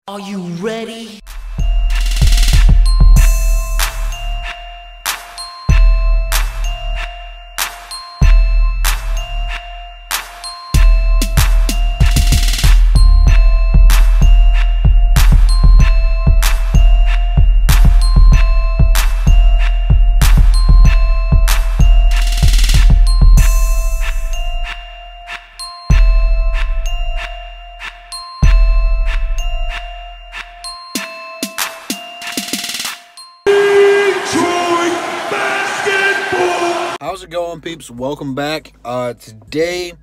Are you ready? How's it going, peeps? Welcome back. Today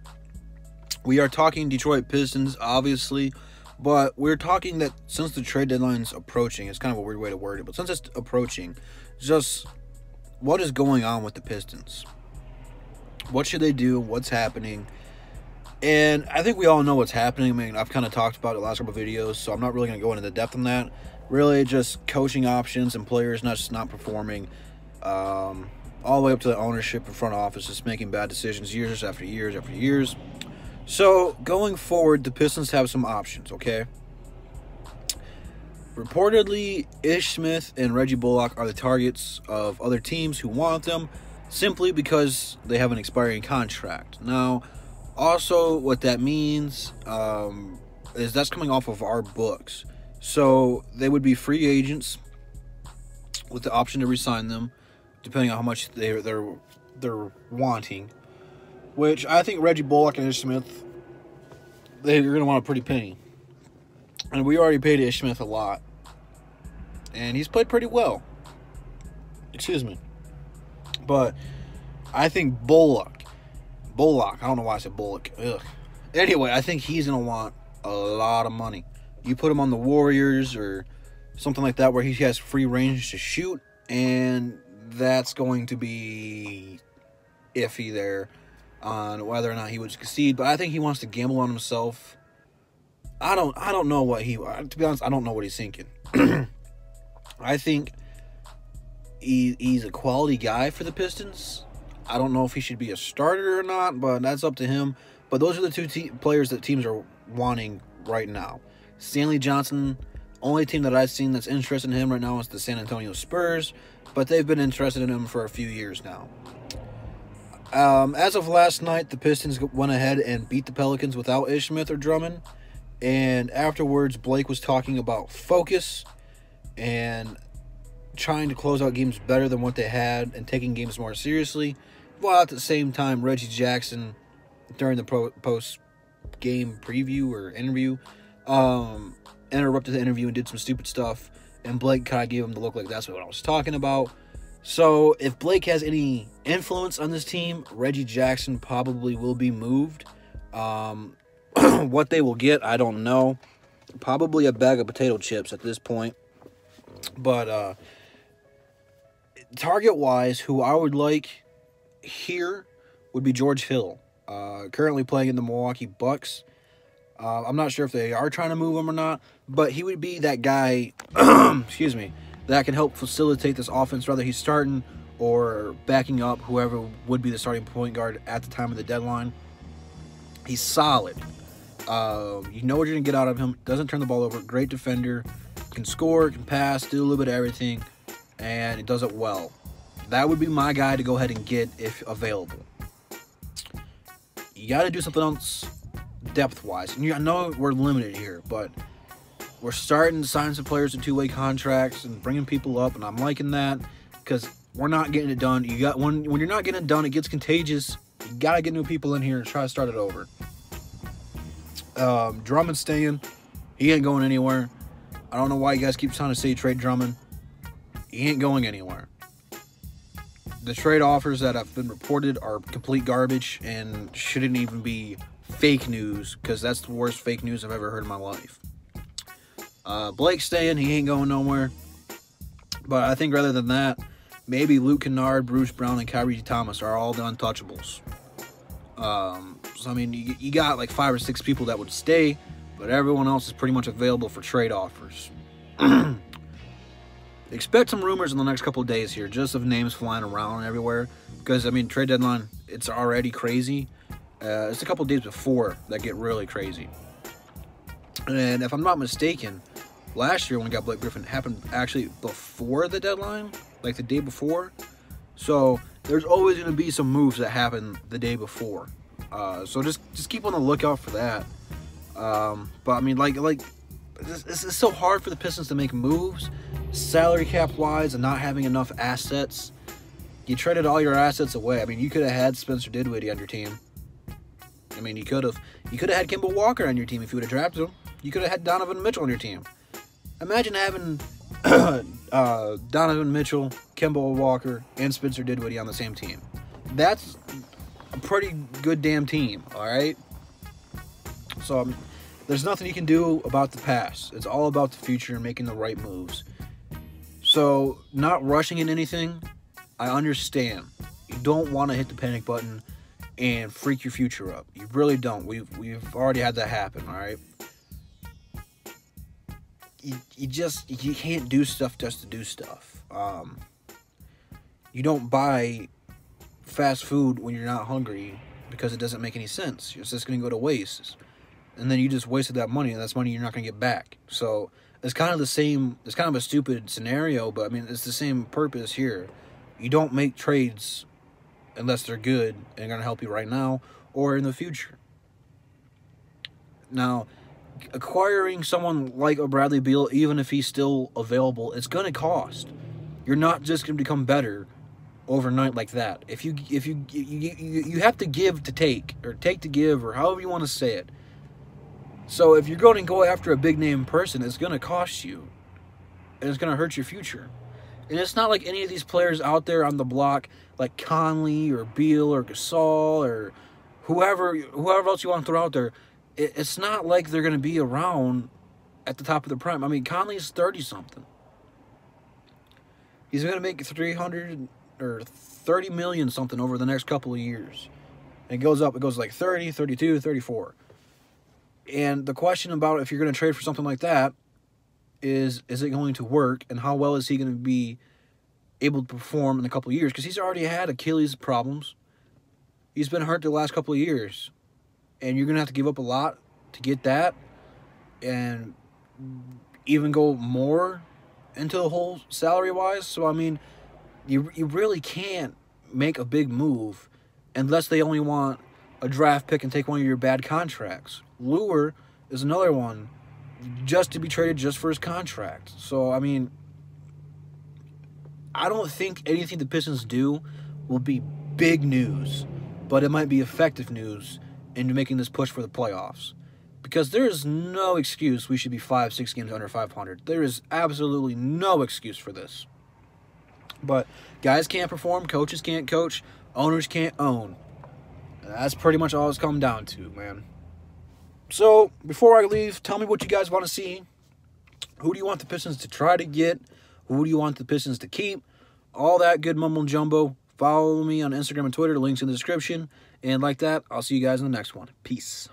we are talking Detroit Pistons, obviously, but we're talking that since the trade deadline's approaching, it's kind of a weird way to word it, but since it's approaching, just what is going on with the Pistons? What should they do? What's happening? And I think we all know what's happening. I mean, I've kind of talked about it the last couple of videos, so I'm not really going to go into the depth on that. Really, just coaching options and players not performing. All the way up to the ownership and front office, just making bad decisions years after years after years. So, going forward, the Pistons have some options, okay? Reportedly, Ish Smith and Reggie Bullock are the targets of other teams who want them simply because they have an expiring contract. Now, also what that means is that's coming off of our books. So, they would be free agents with the option to re-sign them, depending on how much they're wanting. Which I think Reggie Bullock and Ish Smith, they're going to want a pretty penny. And we already paid Ish Smith a lot. And he's played pretty well. Excuse me. But I think Bullock, I don't know why I said Bullock. Ugh. Anyway, I think he's going to want a lot of money. You put him on the Warriors or something like that where he has free range to shoot, and that's going to be iffy there on whether or not he would succeed. But I think he wants to gamble on himself. I don't know what to be honest, I don't know what he's thinking. I think he's a quality guy for the Pistons. I don't know if he should be a starter or not, but that's up to him. But those are the two players that teams are wanting right now. Stanley Johnson, only team that I've seen that's interested in him right now is the San Antonio Spurs, but they've been interested in him for a few years now. As of last night, the Pistons went ahead and beat the Pelicans without Ish Smith or Drummond, and afterwards Blake was talking about focus and trying to close out games better than what they had and taking games more seriously, while at the same time Reggie Jackson, during the post-game preview or interview, interrupted the interview and did some stupid stuff, and Blake kind of gave him the look like that's what I was talking about. So if Blake has any influence on this team, Reggie Jackson probably will be moved. What they will get, I don't know. Probably a bag of potato chips at this point. But target-wise, who I would like here would be George Hill, currently playing in the Milwaukee Bucks. I'm not sure if they are trying to move him or not, but he would be that guy, excuse me, that can help facilitate this offense, whether he's starting or backing up whoever would be the starting point guard at the time of the deadline. He's solid. You know what you're going to get out of him. Doesn't turn the ball over. Great defender. Can score, can pass, do a little bit of everything, and he does it well. That would be my guy to go ahead and get if available. You got to do something else depth-wise. And I know we're limited here, but we're starting to sign some players to two-way contracts and bringing people up, and I'm liking that because we're not getting it done. When you're not getting it done, it gets contagious. You got to get new people in here and try to start it over. Drummond's staying. He ain't going anywhere. I don't know why you guys keep trying to say trade Drummond. He ain't going anywhere. The trade offers that have been reported are complete garbage and shouldn't even be fake news, because that's the worst fake news I've ever heard in my life. Blake's staying. He ain't going nowhere. But I think rather than that, maybe Luke Kennard, Bruce Brown, and Kyrie Thomas are all the untouchables. So, I mean, you got like 5 or 6 people that would stay, but everyone else is pretty much available for trade offers. Expect some rumors in the next couple of days here, just of names flying around everywhere. Because, I mean, trade deadline, it's already crazy. It's a couple of days before that get really crazy. And if I'm not mistaken, last year when we got Blake Griffin happened actually before the deadline, like the day before. So there's always going to be some moves that happen the day before. So just keep on the lookout for that. But I mean, like it's so hard for the Pistons to make moves, salary cap wise, and not having enough assets. You traded all your assets away. I mean, you could have had Spencer Dinwiddie on your team. I mean, you could have had Kemba Walker on your team if you would have drafted him. You could have had Donovan Mitchell on your team. Imagine having Donovan Mitchell, Kemba Walker, and Spencer Dinwiddie on the same team. That's a pretty good damn team, all right? So there's nothing you can do about the past. It's all about the future and making the right moves. So not rushing in anything, I understand. You don't want to hit the panic button and freak your future up. You really don't. We've already had that happen, all right? You can't do stuff just to do stuff. You don't buy fast food when you're not hungry because it doesn't make any sense. It's just going to go to waste. And then you just wasted that money, and that's money you're not going to get back. So it's kind of the same. It's kind of a stupid scenario, but I mean, it's the same purpose here. You don't make trades unless they're good and going to help you right now or in the future. Now, acquiring someone like a Bradley Beal, even if he's still available, it's going to cost. You're not just going to become better overnight like that. If you have to give to take, or take to give, or however you want to say it. So if you're going to go after a big name person, it's going to cost you, and it's going to hurt your future. And it's not like any of these players out there on the block, like Conley or Beal or Gasol or whoever else you want to throw out there. It's not like they're going to be around at the top of the prime. I mean, Conley's 30-something. He's going to make 300 or 30 million something over the next couple of years. And it goes up. It goes like 30, 32, 34. And the question about if you're going to trade for something like that is it going to work? And how well is he going to be able to perform in a couple of years? Because he's already had Achilles problems. He's been hurt the last couple of years. And you're going to have to give up a lot to get that. And even go more into the whole salary-wise. So, I mean, you really can't make a big move unless they only want a draft pick and take one of your bad contracts. Lure is another one just to be traded just for his contract. So, I mean, I don't think anything the Pistons do will be big news, but it might be effective news into making this push for the playoffs. Because there is no excuse we should be 5-6 games under 500. There is absolutely no excuse for this. But guys can't perform, coaches can't coach, owners can't own. And that's pretty much all it's come down to, man. So, before I leave, tell me what you guys want to see. Who do you want the Pistons to try to get? Who do you want the Pistons to keep? All that good mumbo jumbo. Follow me on Instagram and Twitter. Links in the description. And like that, I'll see you guys in the next one. Peace.